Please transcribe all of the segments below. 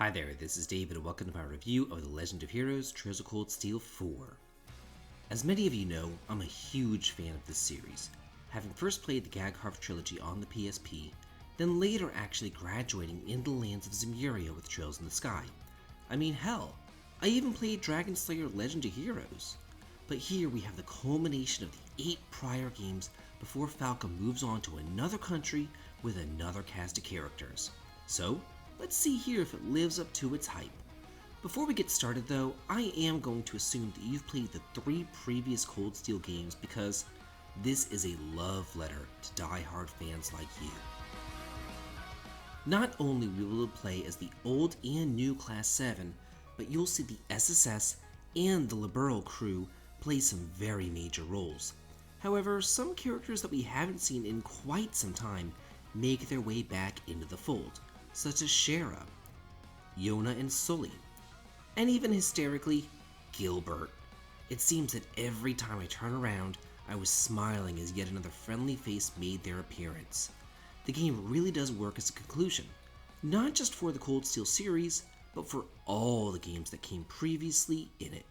Hi there, this is David and welcome to my review of The Legend of Heroes Trails of Cold Steel 4. As many of you know, I'm a huge fan of this series, having first played the Gagharv trilogy on the PSP, then later actually graduating into the lands of Zemuria with Trails in the Sky. I mean hell, I even played Dragon Slayer Legend of Heroes. But here we have the culmination of the 8 prior games before Falcom moves on to another country with another cast of characters. So, let's see here if it lives up to its hype. Before we get started though, I am going to assume that you've played the 3 previous Cold Steel games because this is a love letter to die-hard fans like you. Not only will we play as the old and new Class 7, but you'll see the SSS and the Liberal crew play some very major roles. However, some characters that we haven't seen in quite some time make their way back into the fold, such as Shara, Yona and Sully, and even hysterically, Gilbert. It seems that every time I turn around, I was smiling as yet another friendly face made their appearance. The game really does work as a conclusion, not just for the Cold Steel series, but for all the games that came previously in it.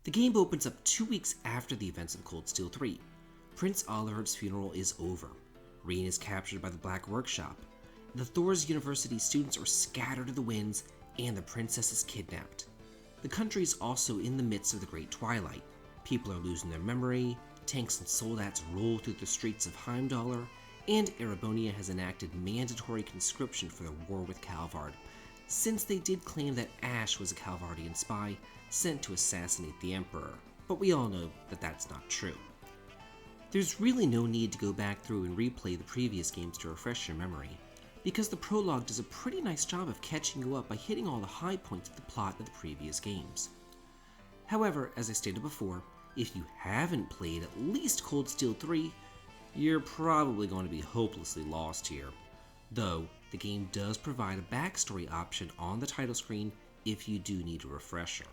The game opens up 2 weeks after the events of Cold Steel 3. Prince Aluhard's funeral is over. Rean is captured by the Black Workshop. The Thors University students are scattered to the winds, and the princess is kidnapped. The country is also in the midst of the Great Twilight. People are losing their memory, tanks and soldats roll through the streets of Heimdallr, and Erebonia has enacted mandatory conscription for the war with Calvard, since they did claim that Ash was a Calvardian spy sent to assassinate the Emperor, but we all know that that's not true. There's really no need to go back through and replay the previous games to refresh your memory, because the prologue does a pretty nice job of catching you up by hitting all the high points of the plot of the previous games. However, as I stated before, if you haven't played at least Cold Steel 3, you're probably going to be hopelessly lost here. Though, the game does provide a backstory option on the title screen if you do need a refresher.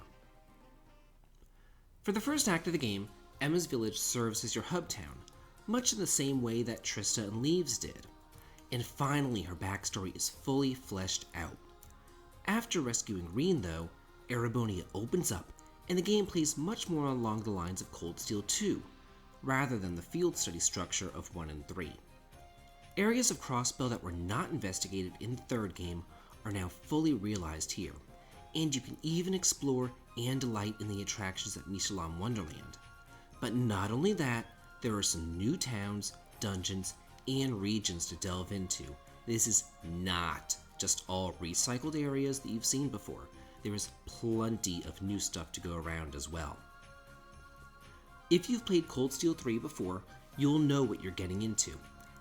For the first act of the game, Emma's village serves as your hub town, much in the same way that Trista and Leaves did. And finally her backstory is fully fleshed out. After rescuing Rean though, Erebonia opens up and the game plays much more along the lines of Cold Steel 2, rather than the field study structure of 1 and 3. Areas of Crossbell that were not investigated in the third game are now fully realized here, and you can even explore and delight in the attractions at Mishalam Wonderland. But not only that, there are some new towns, dungeons, and regions to delve into. This is not just all recycled areas that you've seen before. There is plenty of new stuff to go around as well. If you've played Cold Steel 3 before, you'll know what you're getting into,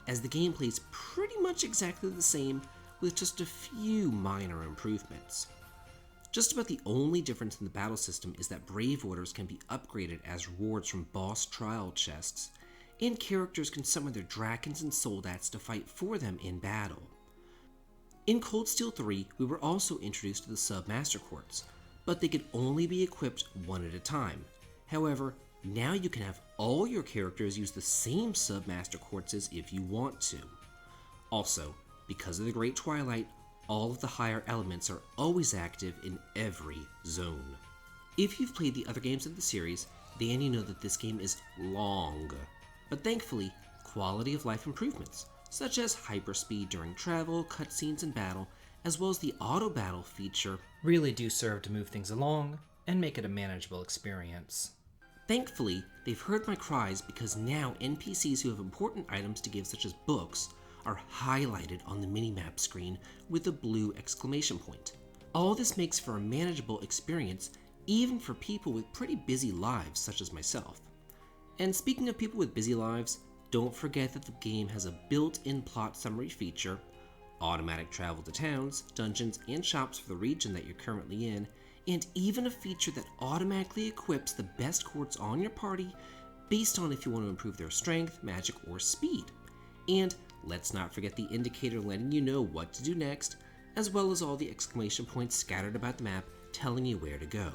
as the game plays pretty much exactly the same with just a few minor improvements. Just about the only difference in the battle system is that Brave Orders can be upgraded as rewards from boss trial chests, and characters can summon their Drakons and Soldats to fight for them in battle. In Cold Steel 3, we were also introduced to the Sub-Master Quartz, but they could only be equipped one at a time. However, now you can have all your characters use the same Sub-Master Quartzes if you want to. Also, because of the Great Twilight, all of the higher elements are always active in every zone. If you've played the other games of the series, then you know that this game is long, but thankfully, quality of life improvements, such as hyperspeed during travel, cutscenes, and battle, as well as the auto battle feature, really do serve to move things along and make it a manageable experience. Thankfully, they've heard my cries because now NPCs who have important items to give, such as books, are highlighted on the minimap screen with a blue exclamation point. All this makes for a manageable experience even for people with pretty busy lives such as myself. And speaking of people with busy lives, don't forget that the game has a built-in plot summary feature, automatic travel to towns, dungeons, and shops for the region that you're currently in, and even a feature that automatically equips the best quartz on your party based on if you want to improve their strength, magic, or speed. And let's not forget the indicator letting you know what to do next, as well as all the exclamation points scattered about the map telling you where to go.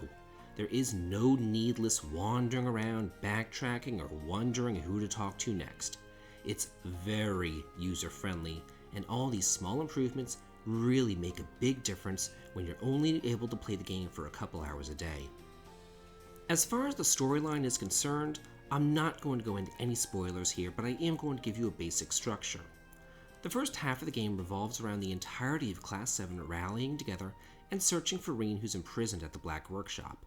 There is no needless wandering around, backtracking, or wondering who to talk to next. It's very user-friendly, and all these small improvements really make a big difference when you're only able to play the game for a couple hours a day. As far as the storyline is concerned, I'm not going to go into any spoilers here, but I am going to give you a basic structure. The first half of the game revolves around the entirety of Class 7 rallying together and searching for Rean, who's imprisoned at the Black Workshop.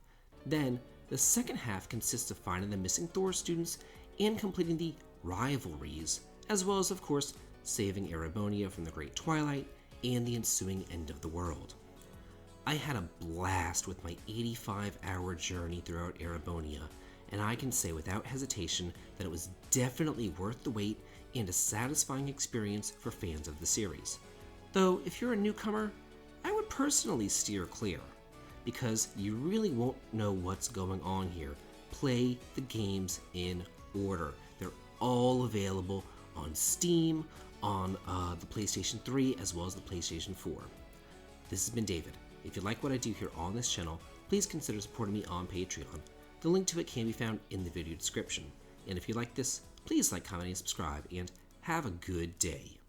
Then, the second half consists of finding the missing Thor students and completing the rivalries, as well as, of course, saving Erebonia from the Great Twilight and the ensuing end of the world. I had a blast with my 85-hour journey throughout Erebonia, and I can say without hesitation that it was definitely worth the wait and a satisfying experience for fans of the series. Though, if you're a newcomer, I would personally steer clear, because you really won't know what's going on here. Play the games in order. They're all available on Steam, on the PlayStation 3, as well as the PlayStation 4. This has been David. If you like what I do here on this channel, please consider supporting me on Patreon. The link to it can be found in the video description. And if you like this, please like, comment, and subscribe, and have a good day.